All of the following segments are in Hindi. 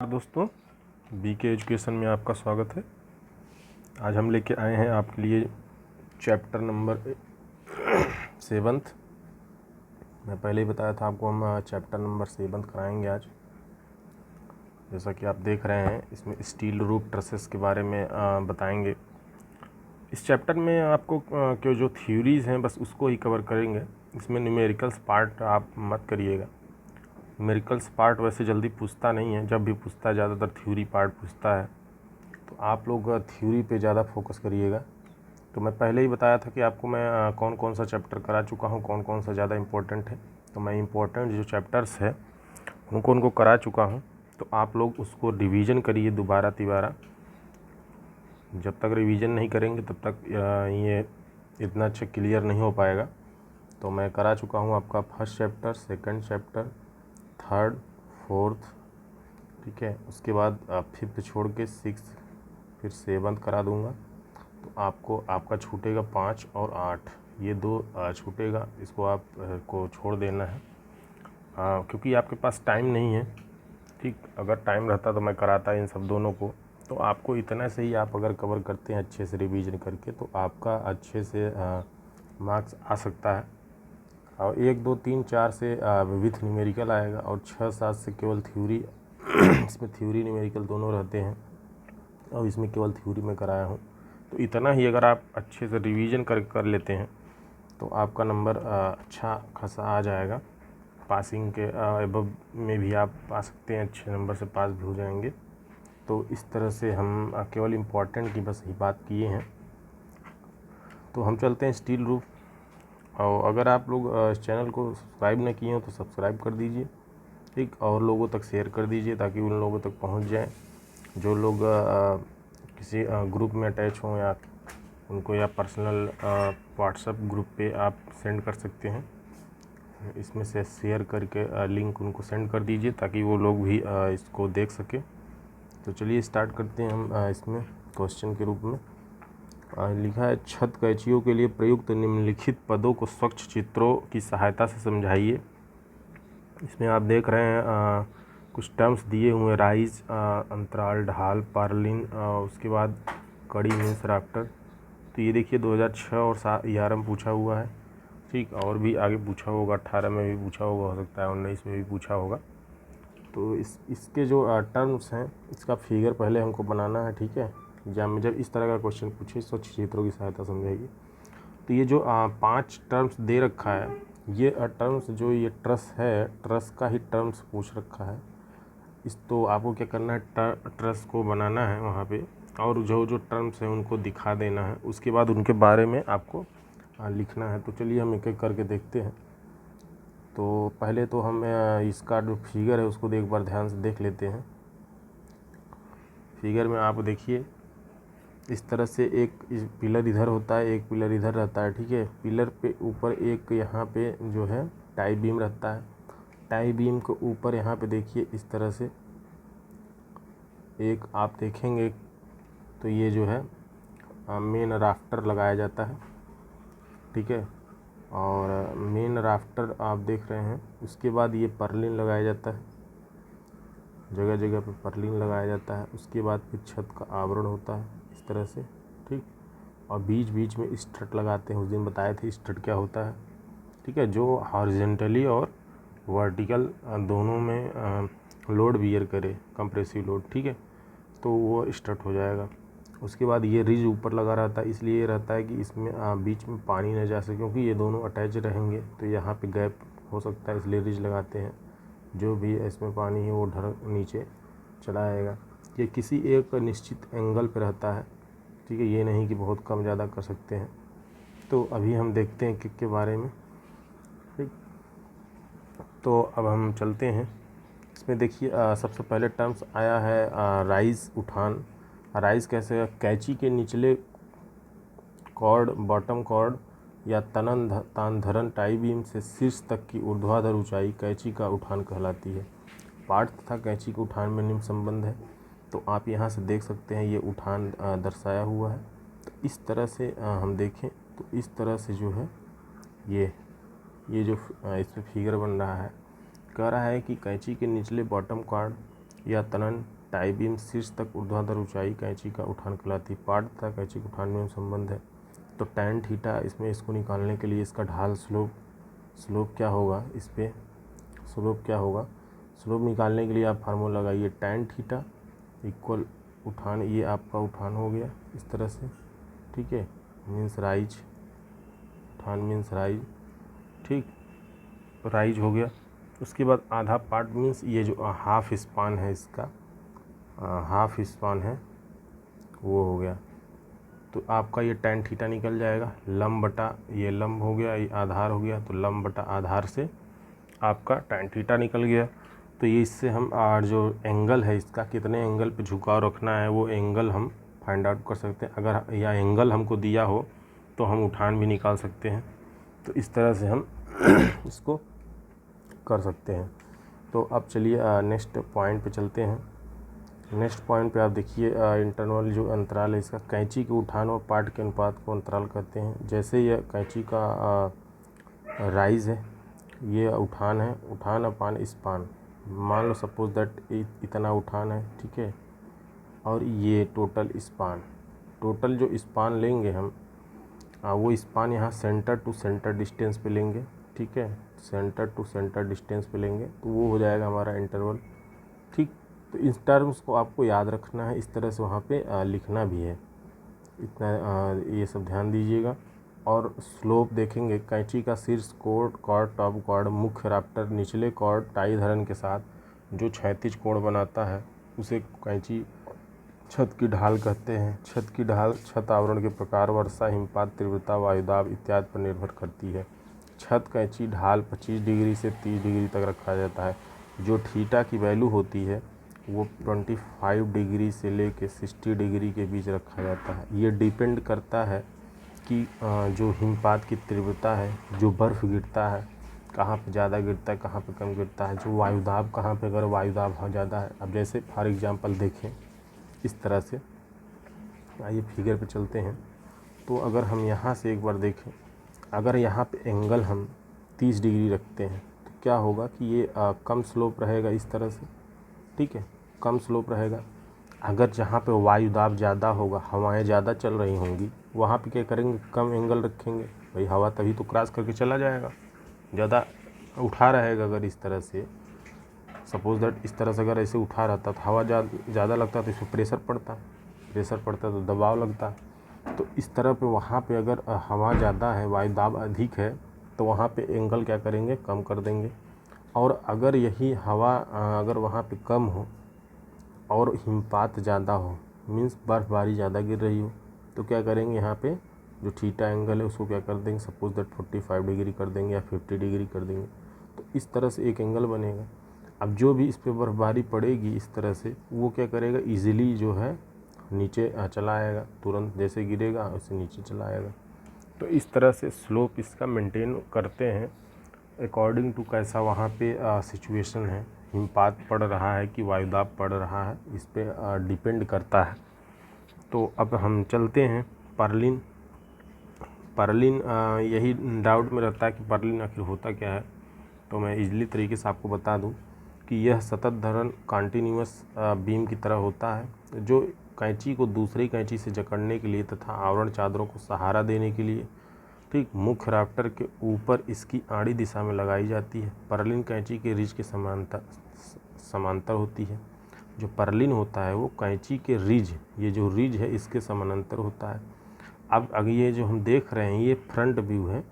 नमस्कार दोस्तों, बीके एजुकेशन में आपका स्वागत है। आज हम लेके आए हैं आपके लिए चैप्टर नंबर 7। मैं पहले ही बताया था आपको, हम चैप्टर नंबर 7 कराएंगे आज। जैसा कि आप देख रहे हैं, इसमें स्टील रूफ ट्रसेस के बारे में बताएंगे। इस चैप्टर में आपको जो थ्योरीज़ हैं बस उसको ही कवर करेंगे। इसमें न्यूमेरिकल्स पार्ट आप मत करिएगा। न्यूमेरिकल्स पार्ट वैसे जल्दी पूछता नहीं है, जब भी पूछता है ज़्यादातर थ्योरी पार्ट पूछता है, तो आप लोग थ्योरी पे ज़्यादा फोकस करिएगा। तो मैं पहले ही बताया था कि आपको मैं कौन कौन सा चैप्टर करा चुका हूँ, कौन कौन सा ज़्यादा इम्पोर्टेंट है। तो मैं इम्पोर्टेंट जो चैप्टर्स है उनको करा चुका हूँ। तो आप लोग उसको रिवीजन करिए दोबारा तिबारा। जब तक रिवीजन नहीं करेंगे तब तक ये इतना अच्छा क्लियर नहीं हो पाएगा। तो मैं करा चुका हूँ आपका first chapter, second chapter, third, fourth, ठीक है। उसके बाद फिफ्थ छोड़ के 6, फिर 7 करा दूंगा। तो आपको आपका छूटेगा 5 और 8, ये 2 छूटेगा। इसको आप को छोड़ देना है क्योंकि आपके पास टाइम नहीं है। ठीक, अगर टाइम रहता तो मैं कराता इन सब दोनों को। तो आपको इतना से ही आप अगर कवर करते हैं अच्छे से रिवीजन करके, तो आपका अच्छे से मार्क्स आ सकता है। और 1, 2, 3, 4 से विथ न्यूमेरिकल आएगा, और 6, 7 से केवल थ्योरी। इसमें थ्योरी न्यूमेरिकल दोनों रहते हैं, और इसमें केवल थ्योरी में कराया हूँ। तो इतना ही अगर आप अच्छे से रिवीजन कर लेते हैं तो आपका नंबर अच्छा खासा आ जाएगा। पासिंग के एबव में भी आप पा सकते हैं, अच्छे नंबर से पास भी हो जाएंगे। तो इस तरह से हम केवल इम्पोर्टेंट की बस ही बात किए हैं। तो हम चलते हैं स्टील रूफ। और अगर आप लोग इस चैनल को सब्सक्राइब न किए हो तो सब्सक्राइब कर दीजिए, ठीक। और लोगों तक शेयर कर दीजिए ताकि उन लोगों तक पहुंच जाए जो लोग किसी ग्रुप में अटैच हों, या उनको या पर्सनल व्हाट्सएप ग्रुप पे आप सेंड कर सकते हैं। इसमें से शेयर करके लिंक उनको सेंड कर दीजिए ताकि वो लोग भी इसको देख सके। तो चलिए स्टार्ट करते हैं हम इसमें क्वेश्चन के रूप में। लिखा है, छत कैंचियों के लिए प्रयुक्त निम्नलिखित पदों को स्वच्छ चित्रों की सहायता से समझाइए। इसमें आप देख रहे हैं कुछ टर्म्स दिए हुए हैं, राइज, अंतराल, ढाल, पर्लिन, उसके बाद कड़ी मीन्स राफ्टर। तो ये देखिए 2006 और 11 में पूछा हुआ है, ठीक। और भी आगे पूछा होगा, 18 में भी पूछा होगा, हो सकता है 19 में भी पूछा होगा। तो इसके जो टर्म्स हैं, इसका फिगर पहले हमको बनाना है, ठीक है। एग्जाम में जब इस तरह का क्वेश्चन पूछे स्वच्छ चित्रों की सहायता समझाइए। तो ये जो 5 टर्म्स दे रखा है, ये टर्म्स जो ये ट्रस है, ट्रस का ही टर्म्स पूछ रखा है। तो आपको क्या करना है, ट्रस को बनाना है वहाँ पे, और जो जो टर्म्स हैं उनको दिखा देना है। उसके बाद उनके बारे में आपको लिखना है। तो चलिए हम एक एक करके देखते हैं। तो पहले तो हम इसका जो फिगर है उसको एक बार ध्यान से देख लेते हैं। फिगर में आप देखिए, इस तरह से एक पिलर इधर होता है, एक पिलर इधर रहता है, ठीक है। पिलर पे ऊपर एक यहाँ पे जो है टाई बीम रहता है। टाई बीम के ऊपर यहाँ पे देखिए इस तरह से एक आप देखेंगे, तो ये जो है मेन राफ्टर लगाया जाता है, ठीक है। और मेन राफ्टर आप देख रहे हैं। उसके बाद ये पर्लिन लगाया जाता है, जगह जगह पे पर्लिन लगाया जाता है। उसके बाद फिर छत का आवरण होता है इस तरह से, ठीक। और बीच बीच में स्ट्रट लगाते हैं, उस दिन बताए थे स्ट्रट क्या होता है, ठीक है। जो हॉरिजॉन्टली और वर्टिकल दोनों में लोड बियर करे, कंप्रेसिव लोड, ठीक है। तो वो स्ट्रट हो जाएगा। उसके बाद ये रिज ऊपर लगा रहता है, इसलिए ये रहता है कि इसमें बीच में पानी न जा सके, क्योंकि ये दोनों अटैच रहेंगे तो यहाँ पे गैप हो सकता है, इसलिए रिज लगाते हैं। जो भी इसमें पानी है वो नीचे चला आएगा। ये किसी एक निश्चित एंगल पे रहता है, ठीक है। ये नहीं कि बहुत कम ज़्यादा कर सकते हैं। तो अभी हम देखते हैं किक के बारे में, ठीक। तो अब हम चलते हैं। इसमें देखिए सबसे पहले टर्म्स आया है राइज, उठान। राइज कैसे, कैंची के निचले कॉर्ड, बॉटम कॉर्ड या तानधरन टाई बीम से शीर्ष तक की ऊर्ध्वाधर ऊंचाई कैंची का उठान कहलाती है। पार्ट तथा कैंची के उठान में निम्न संबंध है। तो आप यहाँ से देख सकते हैं ये उठान दर्शाया हुआ है। तो इस तरह से हम देखें तो इस तरह से जो है ये जो इसमें फिगर बन रहा है, कह रहा है कि कैंची के निचले बॉटम कॉर्ड या तनन टाई बीम शीर्ष तक ऊर्ध्वाधर ऊंचाई कैंची का उठान कहलाती है। पार्ट तथा कैंची के उठान में संबंध है। तो tan थीटा इसमें इसको निकालने के लिए इसका ढाल स्लोप क्या होगा, इस पे स्लोप क्या होगा, स्लोप निकालने के लिए आप फार्मूला लगाइए tan थीटा इक्वल उठान, ये आपका उठान हो गया इस तरह से, ठीक है, मीन्स राइज, उठान मीन्स राइज, ठीक, राइज हो गया। उसके बाद आधा पार्ट मीन्स ये जो हाफ स्पान है इसका, हाफ स्पान है वो हो गया। तो आपका ये tan थीटा निकल जाएगा, लंब बटा ये लंब हो गया, ये आधार हो गया, तो लंब बटा आधार से आपका tan थीटा निकल गया। तो ये इससे हम जो एंगल है इसका, कितने एंगल पे झुकाव रखना है वो एंगल हम फाइंड आउट कर सकते हैं। अगर यह एंगल हमको दिया हो तो हम उठान भी निकाल सकते हैं। तो इस तरह से हम इसको कर सकते हैं। तो अब चलिए नेक्स्ट पॉइंट पे चलते हैं। नेक्स्ट पॉइंट पे आप देखिए इंटरवल जो अंतराल है इसका, कैंची के उठान और पार्ट के अनुपात को अंतराल कहते हैं। जैसे यह कैंची का राइज है, ये उठान है, उठान अपान स्पान, मान लो सपोज दैट इतना उठान है, ठीक है, और ये टोटल स्पान, टोटल जो स्पान लेंगे हम वो स्पान यहाँ सेंटर टू सेंटर डिस्टेंस पे लेंगे, ठीक है, सेंटर टू सेंटर डिस्टेंस पे लेंगे, तो वो हो जाएगा हमारा इंटरवल, ठीक। तो इस टर्म्स को आपको याद रखना है, इस तरह से वहाँ पे लिखना भी है, इतना ये सब ध्यान दीजिएगा। और स्लोप देखेंगे, कैंची का शीर्ष कॉर्ड टॉप कॉर्ड मुख्य राफ्टर निचले कॉर्ड टाई धरण के साथ जो क्षैतिज कोण बनाता है उसे कैंची छत की ढाल कहते हैं। छत की ढाल छत आवरण के प्रकार, वर्षा, हिमपात, तीव्रता, वायुदाब इत्यादि पर निर्भर करती है। छत कैंची ढाल 25 डिग्री से 30 डिग्री तक रखा जाता है। जो थीटा की वैल्यू होती है वो 25 डिग्री से लेके 60 डिग्री के बीच रखा जाता है। ये डिपेंड करता है कि जो हिमपात की तीव्रता है, जो बर्फ़ गिरता है कहाँ पे ज़्यादा गिरता है, कहाँ पे कम गिरता है, जो वायुदाब कहाँ पे, अगर वायुदाब बहुत ज़्यादा है, अब जैसे फॉर एग्जांपल देखें इस तरह से, आइए फिगर पे चलते हैं। तो अगर हम यहाँ से एक बार देखें, अगर यहाँ पे एंगल हम 30 डिग्री रखते हैं तो क्या होगा कि ये कम स्लोप रहेगा इस तरह से, ठीक है, कम स्लोप रहेगा। अगर जहाँ पे वायुदाब ज़्यादा होगा, हवाएं ज़्यादा चल रही होंगी, वहाँ पे क्या करेंगे, कम एंगल रखेंगे, भाई हवा तभी तो क्रॉस करके चला जाएगा, ज़्यादा उठा रहेगा। अगर इस तरह से सपोज दैट इस तरह से अगर ऐसे उठा रहता तो हवा ज़्यादा लगता तो इस पर प्रेशर पड़ता तो दबाव लगता। तो इस तरह पे वहाँ पे अगर हवा ज़्यादा है, वायुदाब अधिक है, तो वहाँ पे एंगल क्या करेंगे, कम कर देंगे। और अगर यही हवा अगर वहाँ पे कम हो और हिमपात ज़्यादा हो, मीन्स बर्फ़बारी ज़्यादा गिर रही हो, तो क्या करेंगे, यहाँ पे जो थीटा एंगल है उसको क्या कर देंगे, सपोज दैट 45 डिग्री कर देंगे या 50 डिग्री कर देंगे। तो इस तरह से एक एंगल बनेगा। अब जो भी इस पर बर्फ़बारी पड़ेगी इस तरह से, वो क्या करेगा, ईज़िली जो है नीचे चला आएगा, तुरंत जैसे गिरेगा वैसे नीचे चला आएगा। तो इस तरह से स्लोप इसका मेंटेन करते हैं अकॉर्डिंग टू कैसा वहाँ पे सिचुएशन है, हिमपात पड़ रहा है कि वायुदाब पड़ रहा है, इस पे डिपेंड करता है। तो अब हम चलते हैं पर्लिन। यही डाउट में रहता है कि पर्लिन आखिर होता क्या है, तो मैं इजली तरीके से आपको बता दूं कि यह सतत धरण कॉन्टीन्यूअस बीम की तरह होता है, जो कैंची को दूसरी कैंची से जकड़ने के लिए तथा आवरण चादरों को सहारा देने के लिए, ठीक, मुख्य राफ्टर के ऊपर इसकी आड़ी दिशा में लगाई जाती है। पर्लिन कैंची के रिज के समांतर होती है। जो पर्लिन होता है वो कैंची के रिज, ये जो रिज है इसके समानांतर होता है। अब ये जो हम देख रहे हैं ये फ्रंट व्यू है,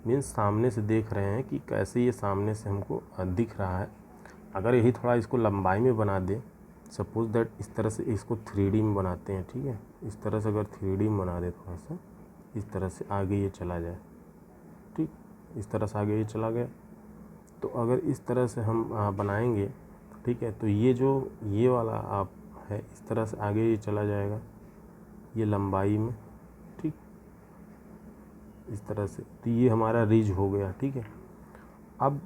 मीन्स सामने से देख रहे हैं कि कैसे ये सामने से हमको दिख रहा है। अगर यही थोड़ा इसको लंबाई में बना दे, सपोज दैट इस तरह से इसको 3D में बनाते हैं, ठीक है, इस तरह से अगर 3D में बना दे थोड़ा सा, इस तरह से आगे ये चला जाए, ठीक, इस तरह से आगे ये चला गया। तो अगर इस तरह से हम बनाएंगे, ठीक है, तो ये जो ये वाला आप है इस तरह से आगे ये चला जाएगा, ये लंबाई में, ठीक, इस तरह से। तो ये हमारा रिज हो गया, ठीक है। अब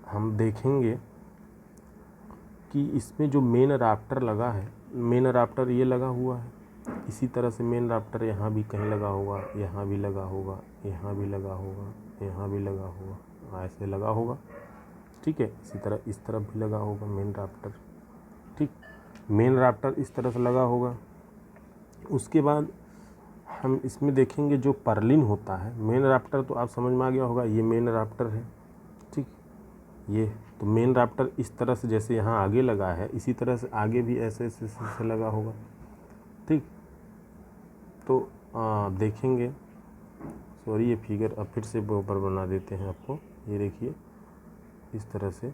हम देखेंगे कि इसमें जो मेन राफ्टर लगा है, मेन राफ्टर ये लगा हुआ है, इसी तरह से मेन राफ्टर यहाँ भी कहीं लगा होगा, यहाँ भी लगा होगा, यहाँ भी लगा होगा, यहाँ भी लगा होगा, ऐसे लगा होगा, ठीक है। इसी तरह इस तरफ भी लगा होगा मेन राफ्टर, ठीक। मेन राफ्टर इस तरह से लगा होगा। उसके बाद हम इसमें देखेंगे जो पर्लिन होता है, मेन राफ्टर तो आप समझ में आ गया होगा, ये मेन राफ्टर है, ठीक। ये तो मेन राफ्टर इस तरह से जैसे यहाँ आगे लगा है, इसी तरह से आगे भी ऐसे ऐसे ऐसे लगा होगा, ठीक। तो देखेंगे, सॉरी ये फिगर अब फिर से ऊपर बना देते हैं आपको। ये देखिए इस तरह से,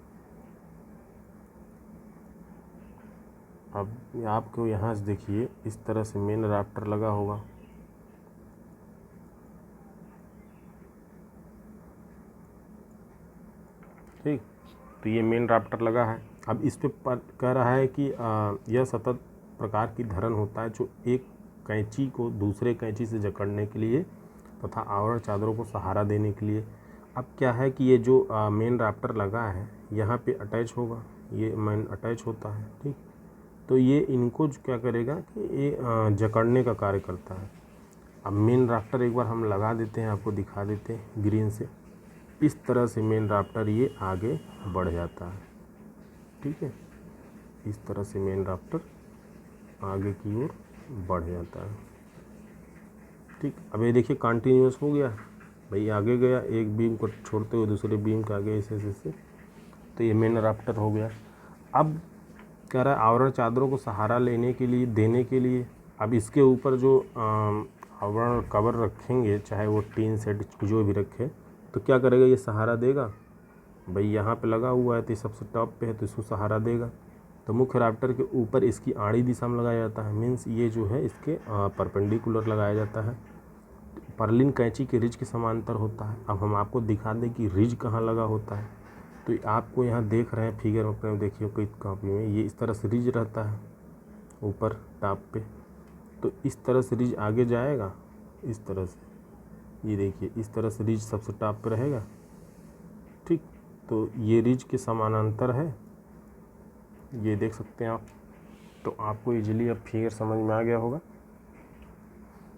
अब आपको यहाँ से देखिए इस तरह से मेन राफ्टर लगा होगा, ठीक। तो ये मेन राफ्टर लगा है। अब इस पे कह रहा है कि यह सतत प्रकार की धरन होता है जो एक कैंची को दूसरे कैंची से जकड़ने के लिए तथा आवरण चादरों को सहारा देने के लिए। अब क्या है कि ये जो मेन राफ्टर लगा है यहाँ पे अटैच होगा, ये मेन अटैच होता है, ठीक। तो ये इनको क्या करेगा कि ये जकड़ने का कार्य करता है। अब मेन राफ्टर एक बार हम लगा देते हैं, आपको दिखा देते हैं ग्रीन से। इस तरह से मेन राफ्टर ये आगे बढ़ जाता है, ठीक है। इस तरह से मेन राफ्टर आगे की ओर बढ़ जाता है, ठीक। अब ये देखिए कंटिन्यूस हो गया भाई, आगे गया, एक बीम को छोड़ते हुए दूसरे बीम के आगे ऐसे ऐसे, तो ये मेन राफ्टर हो गया। अब कह रहा है आवरण चादरों को सहारा लेने के लिए, देने के लिए, अब इसके ऊपर जो आवरण कवर रखेंगे, चाहे वो टीन सेट जो भी रखे, तो क्या करेगा, ये सहारा देगा भाई। यहाँ पे लगा हुआ है तो ये सबसे टॉप पे है तो इसको सहारा देगा। तो मुख्य राफ्टर के ऊपर इसकी आड़ी दिशा में लगाया जाता है, मीन्स ये जो है इसके परपेंडिकुलर लगाया जाता है। पर्लिन कैंची के रिज के समांतर होता है। अब हम आपको दिखा दें कि रिज कहाँ लगा होता है। तो आपको यहाँ देख रहे हैं फिगर अपने, देखिए कोई कॉपी में, ये इस तरह से रिज रहता है ऊपर टॉप पे। तो इस तरह से रिज आगे जाएगा, इस तरह से, ये देखिए इस तरह से रिज सबसे टॉप पे रहेगा, ठीक। तो ये रिज के समानांतर है, ये देख सकते हैं आप। तो आपको इजीली अब फिगर समझ में आ गया होगा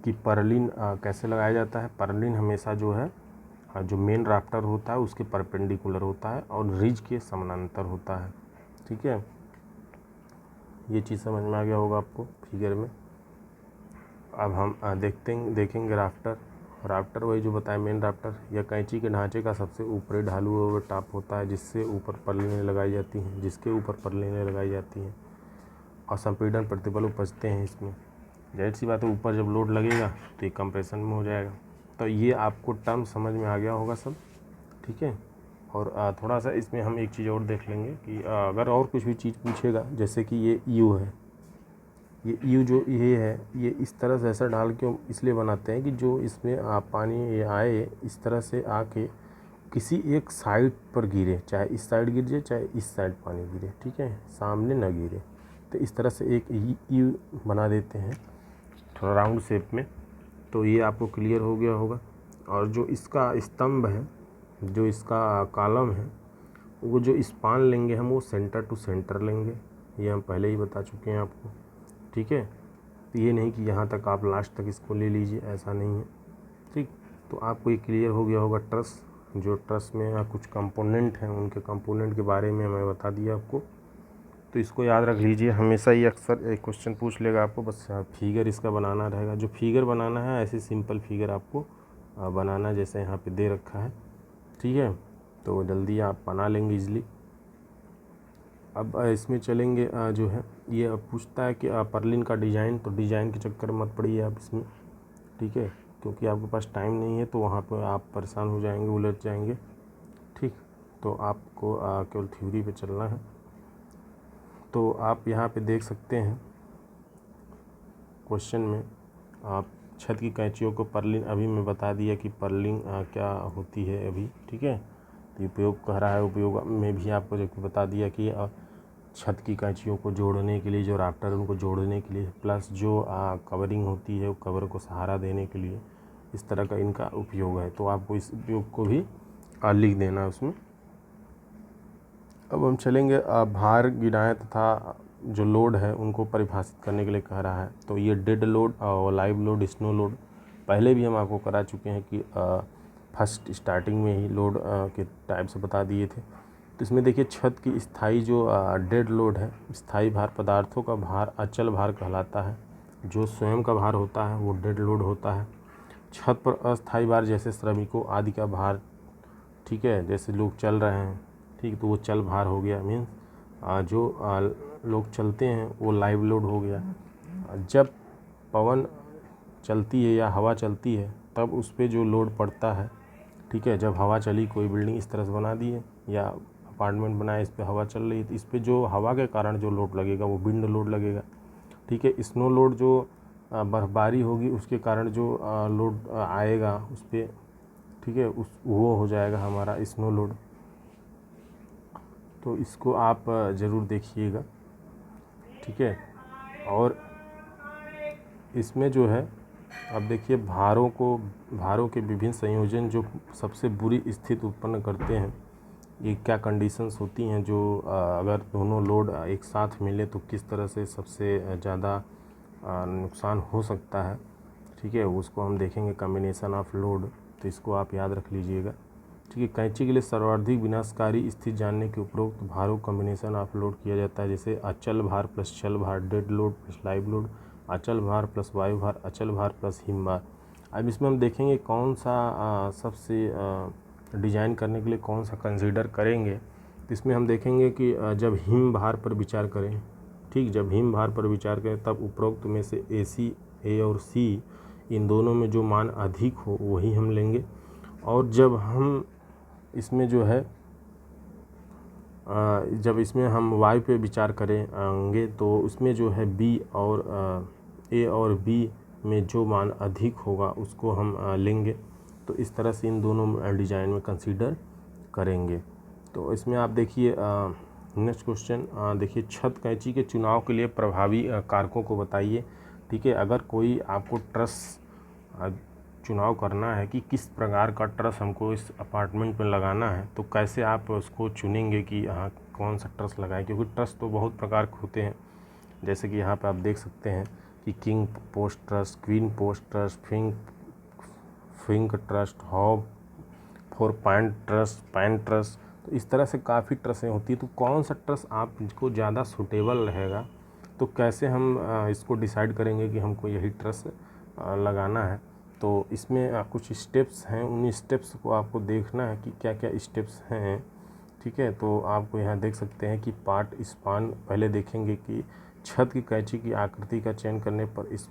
कि पर्लिन कैसे लगाया जाता है। पर्लिन हमेशा जो है जो मेन राफ्टर होता है उसके परपेंडिकुलर होता है और रिज के समानांतर होता है, ठीक है। ये चीज़ समझ में आ गया होगा आपको फिगर में। अब हम देखेंगे राफ्टर वही जो बताया मेन राफ्टर, यह कैंची के ढांचे का सबसे ऊपरी ढालू हुआ टाप होता है जिसके ऊपर पर्लिनें लगाई जाती हैं और संपीड़न प्रतिबल उपजते हैं इसमें। जाहिर सी बात है, ऊपर जब लोड लगेगा तो ये कंप्रेशन में हो जाएगा। तो ये आपको टर्म समझ में आ गया होगा सब, ठीक है। और थोड़ा सा इसमें हम एक चीज़ और देख लेंगे कि अगर और कुछ भी चीज़ पूछेगा, जैसे कि ये यू है, ये यू जो ये है, ये इस तरह से ऐसा ढाल क्यों इसलिए बनाते हैं कि जो इसमें पानी ये आए इस तरह से आके किसी एक साइड पर गिरे, चाहे इस साइड गिर जाए चाहे इस साइड पानी गिरे, ठीक है, सामने न गिरे। तो इस तरह से एक यू बना देते हैं थोड़ा राउंड शेप में। तो ये आपको क्लियर हो गया होगा। और जो इसका स्तंभ है, जो इसका कॉलम है, वो जो स्पान लेंगे हम वो सेंटर टू सेंटर लेंगे, ये हम पहले ही बता चुके हैं आपको, ठीक है। तो ये नहीं कि यहाँ तक आप लास्ट तक इसको ले लीजिए, ऐसा नहीं है, ठीक। तो आपको ये क्लियर हो गया होगा। ट्रस, जो ट्रस में कुछ कंपोनेंट हैं, उनके कंपोनेंट के बारे में मैं बता दिया आपको। तो इसको याद रख लीजिए, हमेशा ही अक्सर एक क्वेश्चन पूछ लेगा आपको, बस फिगर इसका बनाना रहेगा। जो फिगर बनाना है ऐसे सिंपल फिगर आपको बनाना, जैसे यहाँ पे दे रखा है, ठीक है। तो जल्दी आप बना लेंगे इजली। अब इसमें चलेंगे, जो है ये अब पूछता है कि पर्लिन का डिज़ाइन, तो डिज़ाइन के चक्कर मत पड़िए आप इसमें, ठीक है, क्योंकि आपके पास टाइम नहीं है, तो वहाँ पर आप परेशान हो जाएंगे, उलझ जाएंगे, ठीक। तो आपको केवल थ्योरी पे चलना है। तो आप यहाँ पे देख सकते हैं क्वेश्चन में, आप छत की कैंचियों को पर्लिन, अभी मैं बता दिया कि पर्लिन क्या होती है अभी, ठीक है। तो उपयोग कह रहा है, उपयोग में भी आपको जो बता दिया कि छत की कैंचियों को जोड़ने के लिए, जो राफ्टर उनको जोड़ने के लिए, प्लस जो कवरिंग होती है, वो कवर को सहारा देने के लिए, इस तरह का इनका उपयोग है। तो आपको इस उपयोग को भी लिख देना है उसमें। अब हम चलेंगे भार गिराएँ तथा जो लोड है उनको परिभाषित करने के लिए कह रहा है। तो ये डेड लोड और लाइव लोड, स्नो लोड पहले भी हम आपको करा चुके हैं कि फर्स्ट स्टार्टिंग में ही लोड के टाइप्स बता दिए थे। तो इसमें देखिए छत की स्थायी जो डेड लोड है, स्थायी भार, पदार्थों का भार अचल भार कहलाता है। जो स्वयं का भार होता है वो डेड लोड होता है। छत पर अस्थायी भार जैसे श्रमिकों आदि का भार, ठीक है, जैसे लोग चल रहे हैं, ठीक, तो वो चल भार हो गया। मीन्स जो लोग चलते हैं वो लाइव लोड हो गया। जब पवन चलती है या हवा चलती है तब उस पर जो लोड पड़ता है, ठीक है, जब हवा चली, कोई बिल्डिंग इस तरह से बना दी है या अपार्टमेंट बनाया, इस पे हवा चल रही है, तो इस पे जो हवा के कारण जो लोड लगेगा वो विंड लोड लगेगा। ठीक है, स्नो लोड जो बर्फबारी होगी उसके कारण जो लोड आएगा उस पर, ठीक है, वो हो जाएगा हमारा स्नो लोड। तो इसको आप ज़रूर देखिएगा, ठीक है। और इसमें जो है अब देखिए भारों के विभिन्न संयोजन जो सबसे बुरी स्थिति उत्पन्न करते हैं, ये क्या कंडीशंस होती हैं जो अगर दोनों लोड एक साथ मिले तो किस तरह से सबसे ज़्यादा नुकसान हो सकता है, ठीक है, उसको हम देखेंगे कॉम्बिनेशन ऑफ लोड। तो इसको आप याद रख लीजिएगा, ठीक है। कैंची के लिए सर्वाधिक विनाशकारी स्थिति जानने के उपरोक्त भारों कॉम्बिनेशन ऑफ लोड किया जाता है, जैसे अचल भार प्लस चल भार, dead load plus live load, अचल भार प्लस वायु भार, अचल भार प्लस हिम भार। अब इसमें हम देखेंगे कौन सा सबसे डिज़ाइन करने के लिए कौन सा कंसीडर करेंगे। तो इसमें हम देखेंगे कि जब हिम भार पर विचार करें, ठीक, जब हिम भार पर विचार करें तब उपरोक्त में से ए और सी इन दोनों में जो मान अधिक हो वही हम लेंगे। और जब हम इसमें जो है जब इसमें हम वायु पे विचार करेंगे तो उसमें जो है बी और ए और बी में जो मान अधिक होगा उसको हम लेंगे। तो इस तरह से इन दोनों डिज़ाइन में कंसीडर करेंगे। तो इसमें आप देखिए नेक्स्ट क्वेश्चन देखिए, छत कैंची के चुनाव के लिए प्रभावी कारकों को बताइए। ठीक है, अगर कोई आपको ट्रस चुनाव करना है कि किस प्रकार का ट्रस हमको इस अपार्टमेंट में लगाना है, तो कैसे आप उसको चुनेंगे कि हाँ कौन सा ट्रस लगाएं, क्योंकि ट्रस तो बहुत प्रकार के होते हैं। जैसे कि यहाँ पे आप देख सकते हैं कि king post truss, queen post truss, Fink truss, hob, 4 point truss, pan truss, तो इस तरह से काफ़ी ट्रसें होती है। तो कौन सा ट्रस आपको ज़्यादा सूटेबल रहेगा, तो कैसे हम इसको डिसाइड करेंगे कि हमको यही ट्रस लगाना है। तो इसमें कुछ स्टेप्स हैं, उन स्टेप्स को आपको देखना है कि क्या क्या स्टेप्स हैं, ठीक है। तो आपको यहाँ देख सकते हैं कि पार्ट स्पान पहले देखेंगे कि छत की कैंची की आकृति का चयन करने पर इस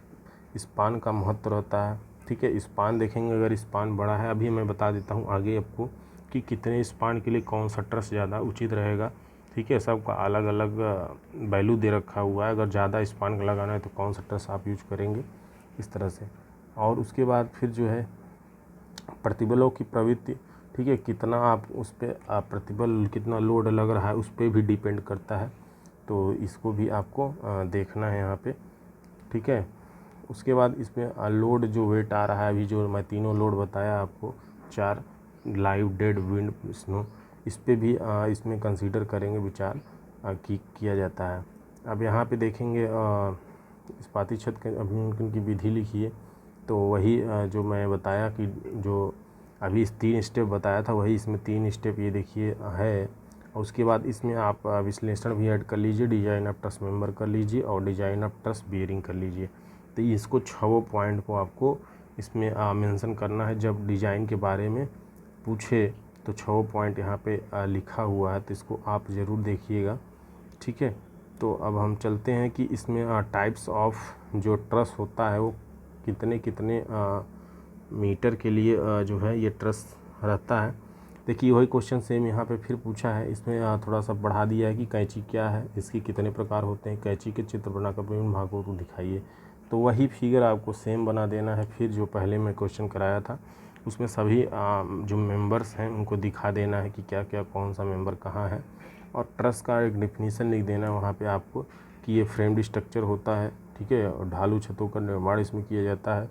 स्पान का महत्व रहता है, ठीक है। स्पान देखेंगे, अगर स्पान बड़ा है, अभी मैं बता देता हूँ आगे आपको कि कितने स्पान के लिए कौन सा ट्रस ज़्यादा उचित रहेगा, ठीक है। सबका अलग अलग वैल्यू दे रखा हुआ है, अगर ज़्यादा स्पान का लगाना है तो कौन सा ट्रस आप यूज करेंगे, इस तरह से। और उसके बाद फिर जो है प्रतिबलों की प्रवृत्ति, ठीक है, कितना आप उस पर प्रतिबल कितना लोड लग रहा है उस पर भी डिपेंड करता है। तो इसको भी आपको देखना है यहाँ पे, ठीक है। उसके बाद इसमें लोड जो वेट आ रहा है, अभी जो मैं तीनों लोड बताया आपको 4, लाइव, डेड, विंड, स्नो, इस पर भी इसमें कंसीडर करेंगे, विचार किया जाता है। अब यहाँ पे देखेंगे इस्पाती छत के अभियांत्रिकी की विधि लिखिए। तो वही जो मैं बताया कि जो अभी 3 स्टेप बताया था वही इसमें 3 स्टेप ये देखिए है। और उसके बाद इसमें आप विश्लेषण भी ऐड कर लीजिए, डिजाइन ऑफ ट्रस मेंबर कर लीजिए और डिजाइन ऑफ ट्रस बियरिंग कर लीजिए। तो इसको 6 पॉइंट को आपको इसमें मेंशन करना है। जब डिज़ाइन के बारे में पूछे तो 6 पॉइंट यहाँ पे लिखा हुआ है, तो इसको आप ज़रूर देखिएगा, ठीक है। तो अब हम चलते हैं कि इसमें टाइप्स ऑफ जो ट्रस होता है वो कितने कितने मीटर के लिए जो है ये ट्रस रहता है। देखिए वही क्वेश्चन सेम यहाँ पे फिर पूछा है, इसमें थोड़ा सा बढ़ा दिया है कि कैंची क्या है, इसके कितने प्रकार होते हैं, कैंची के चित्र बनाकर विभिन्न भागों को दिखाइए। तो वही फिगर आपको सेम बना देना है, फिर जो पहले मैं क्वेश्चन कराया था उसमें सभी जो मेंबर्स हैं उनको दिखा देना है कि क्या क्या कौन सा मेंबर कहाँ है। और ट्रस का एक डेफिनीशन लिख देना है वहाँ पे आपको कि ये फ्रेम्ड स्ट्रक्चर होता है, ठीक है, और ढालू छतों का निर्माण इसमें किया जाता है।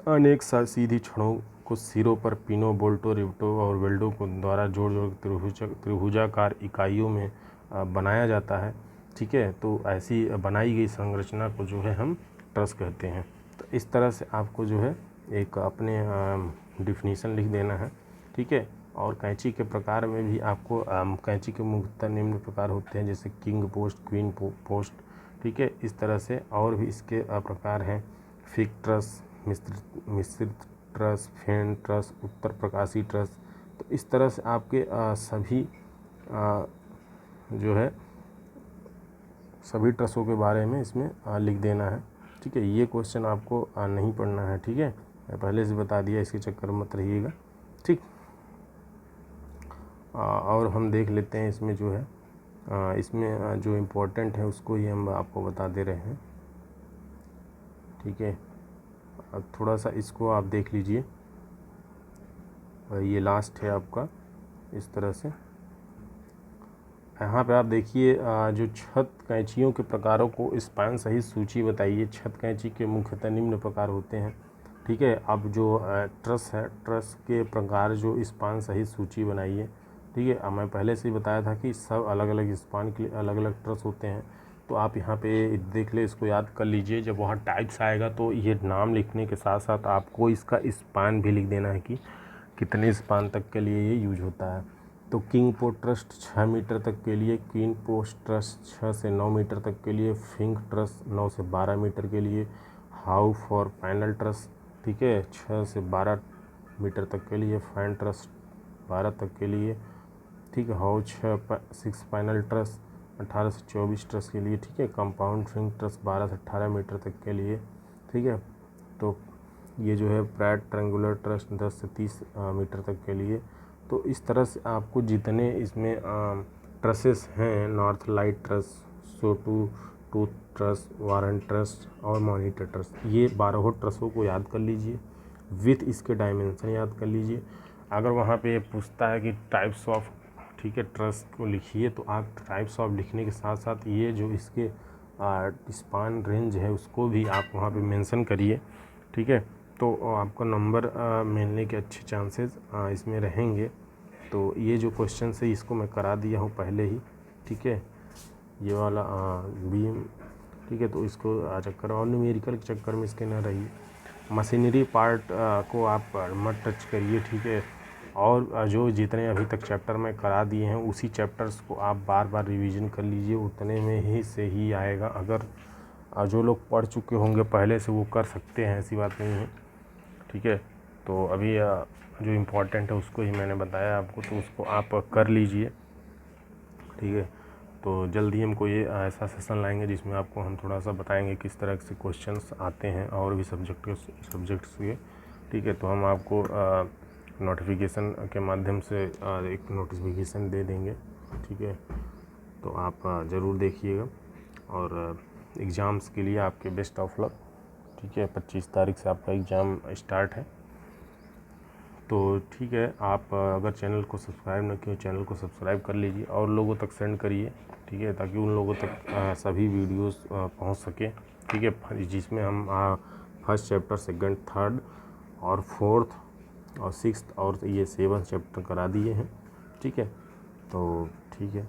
अनेक सीधी छड़ों को सिरों पर पिनों, बोल्टों, रिवटों और वेल्डों को द्वारा जोड़ त्रिभुजाकार इकाइयों में बनाया जाता है, ठीक है। तो ऐसी बनाई गई संरचना को जो है हम ट्रस कहते हैं। तो इस तरह से आपको जो है एक अपने डिफिनीशन लिख देना है, ठीक है। और कैंची के प्रकार में भी आपको कैंची के मुख्यतः निम्न प्रकार होते हैं, जैसे किंग पोस्ट, क्वीन पोस्ट, ठीक है। इस तरह से और भी इसके प्रकार हैं, फिग ट्रस, मिश्रित ट्रस, फेन ट्रस, उत्तर प्रकाशी ट्रस। तो इस तरह से आपके सभी जो है सभी ट्रसों के बारे में इसमें लिख देना है, ठीक है। ये क्वेश्चन आपको नहीं पढ़ना है, ठीक है, मैं पहले से बता दिया, इसके चक्कर में मत रहिएगा, ठीक। और हम देख लेते हैं इसमें जो है इसमें जो इम्पोर्टेंट है उसको ही हम आपको बता दे रहे हैं, ठीक है। थोड़ा सा इसको आप देख लीजिए, ये लास्ट है आपका। इस तरह से यहाँ पे आप देखिए जो छत कैंचियों के प्रकारों को स्पान सहित सूची बताइए। छत कैंची के मुख्यतः निम्न प्रकार होते हैं, ठीक है। अब जो ट्रस है, ट्रस के प्रकार जो स्पान सहित सूची बनाइए, ठीक है। अब मैं पहले से ही बताया था कि सब अलग अलग स्पान के लिए अलग अलग ट्रस होते हैं, तो आप यहाँ पे देख ले, इसको याद कर लीजिए। जब वहाँ टाइप्स आएगा तो ये नाम लिखने के साथ साथ आपको इसका स्पान भी लिख देना है कि कितने स्पान तक के लिए ये यूज होता है। तो किंग पोस्ट ट्रस 6 मीटर तक के लिए, क्वीन पोस्ट ट्रस 6 से 9 मीटर तक के लिए, फिंग ट्रस 9 से 12 मीटर के लिए, हाउ फॉर पैनल ट्रस, ठीक है, 6 से 12 मीटर तक के लिए, फैन ट्रस 12 तक के लिए, ठीक है, हाउ 6 पैनल ट्रस 18 से 24 ट्रस के लिए, ठीक है। कंपाउंड फिंग ट्रस 12 से 18 मीटर तक के लिए, ठीक है। तो ये जो है ब्रैड ट्रायंगुलर ट्रस 10 से 30 मीटर तक के लिए। तो इस तरह से आपको जितने इसमें ट्रसेस हैं, north light truss, saw tooth truss, Warren truss और मॉनिटर ट्रस, ये 12 ट्रसों को याद कर लीजिए, विथ इसके डायमेंशन याद कर लीजिए। अगर वहाँ पे पूछता है कि टाइप्स ऑफ, ठीक है, ट्रस को लिखिए, तो आप टाइप्स ऑफ लिखने के साथ साथ ये जो इसके स्पान रेंज है उसको भी आप वहाँ पे मेंशन करिए, ठीक है। तो आपका नंबर मिलने के अच्छे चांसेस इसमें रहेंगे। तो ये जो क्वेश्चन है इसको मैं करा दिया हूँ पहले ही, ठीक है, ये वाला बीम, ठीक है। तो इसको चक्कर और न्यूमेरिकल के चक्कर में इसके ना रहिए। मशीनरी पार्ट को आप मत टच करिए, ठीक है। और जो जितने अभी तक चैप्टर में करा दिए हैं उसी चैप्टर्स को आप बार बार रिवीजन कर लीजिए, उतने में ही से ही आएगा। अगर जो लोग पढ़ चुके होंगे पहले से वो कर सकते हैं, ऐसी बात नहीं है, ठीक है। तो अभी जो इम्पोर्टेंट है उसको ही मैंने बताया आपको, तो उसको आप कर लीजिए, ठीक है। तो जल्दी हम कोई ऐसा सेशन लाएंगे जिसमें आपको हम थोड़ा सा बताएंगे किस तरह से क्वेश्चंस आते हैं और भी सब्जेक्ट्स के, ठीक है। तो हम आपको नोटिफिकेशन के माध्यम से एक नोटिफिकेशन दे देंगे, ठीक है। तो आप ज़रूर देखिएगा और एग्ज़ाम्स के लिए आपके बेस्ट ऑफ लक, ठीक है। 25 तारीख से आपका एग्ज़ाम स्टार्ट है। तो ठीक है, आप अगर चैनल को सब्सक्राइब न किए, चैनल को सब्सक्राइब कर लीजिए और लोगों तक सेंड करिए, ठीक है, ताकि उन लोगों तक सभी वीडियोस पहुंच सके, ठीक है। जिसमें हम फर्स्ट चैप्टर, सेकंड, थर्ड और फोर्थ और सिक्स्थ और ये 7th चैप्टर करा दिए हैं, ठीक है। तो ठीक है।